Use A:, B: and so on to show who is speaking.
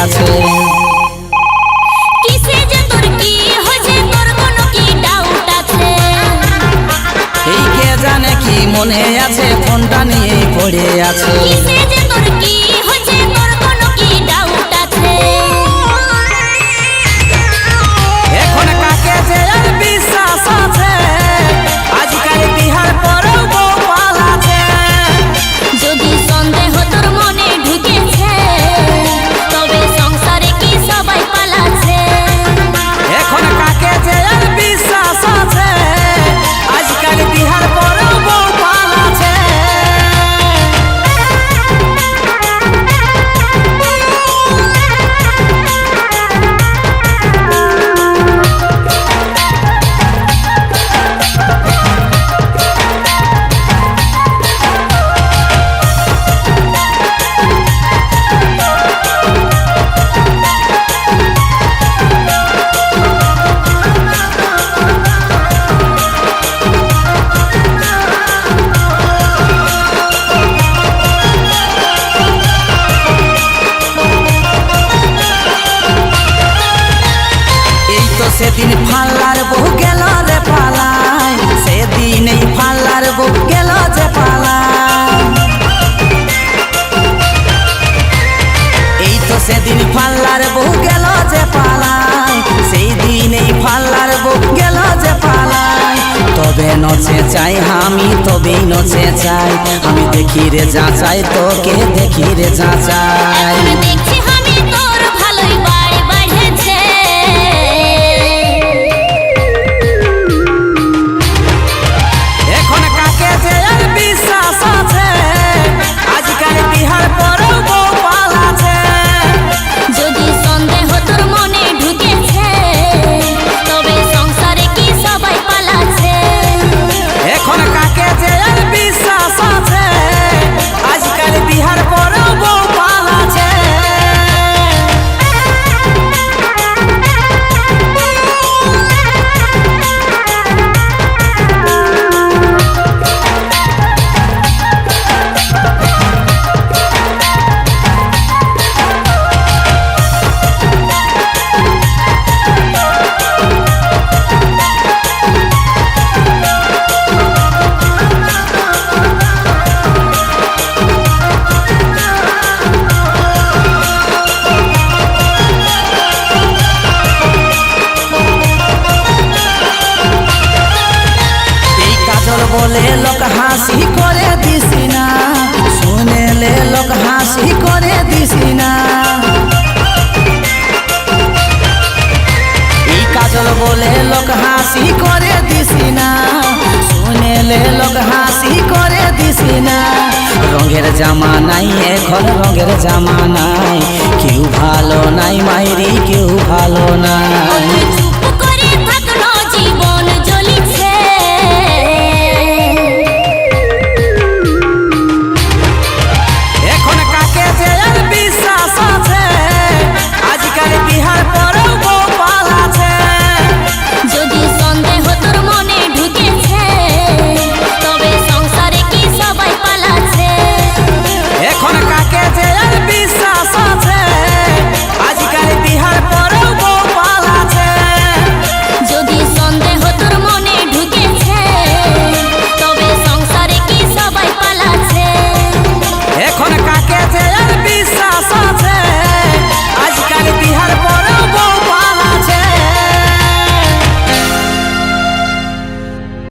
A: আছে।
B: কিসে যে তোর কি হয়েছে, তোর কোনো কি ডাউট আছে?
A: এই কে জানে কি মনে আছে, ফোনটা নিয়ে পড়ে আছে।
B: কিসে যে তোর কি হয়েছে, তোর কোনো কি ডাউট আছে?
A: এখন কাকে যে আর বিশ্বাস আছে, আজকাল বিহার পরেও বউ পালাছে।
B: যদি সন্দেহ তোর মনে ঢুকেছে, তবে সংসারে কি সবাই পালাছে?
A: এখন কাকে যে আর বিশ্বাস আছে, আজকাল বিহার পরেও বউ পালাছে। সেদিন ফাল্লার বউ গেল রে পালায়, সেদিন এই ফাল্লার বউ গেল যে পালায়। এই তো সেদিন ফাল্লার বউ গেল যে পালায়, সেই দিন এই ফাল্লার বউ গেল যে পালায়। তবে নচে চাই আমি, তবেই নচে চাই আমি, দেখি রে যাচাই তোকে দেখি রে যাচাই।
B: এখন দেখছি আমি তোর ভালোই বাড় বাড়েছে।
A: এখন কাকে যে আর বিশ্বাস আছে, আজকাল বিহার পরেও বউ পালাছে।
B: যদি সন্দেহ তোর মনে ঢুকেছে, তবে সংসারে কি সবাই পালাছে?
A: এখন কাকে যে আর বিশ্বাস আছে, আজকাল বিহার পরেও বউ পালাছে। বলে লোক হাসি করে দিসি না, শুনেলে লোক হাসি করে দিসি না। এই কাজল বলে লোক হাসি করে দিসি না, শুনেলে লোক হাসি করে দিসি না। রঙের জামা নাই এখন রঙের জামা নাই, কেউ ভালো নাই মাইরি কেউ ভালো নাই।
B: চুপ করে থাকলো জীবন জ্বলিছে।
A: এখন কাকে যে আর বিশ্বাস আছে, আজকাল বিহার পরেও বউ পালাছে।
B: যদি সন্দেহ তোর মনে ঢুকেছে, তবে সংসারে কি সবাই পালাছে?
A: এখন কাকে যে আর বিশ্বাস আছে, আজকাল বিহার পরেও বউ পালাছে।
B: যদি সন্দেহ তোর মনে ঢুকেছে, তবে সংসারে কি সবাই পালাছে?
A: এখন কাকে যে আর বিশ্বাস আছে,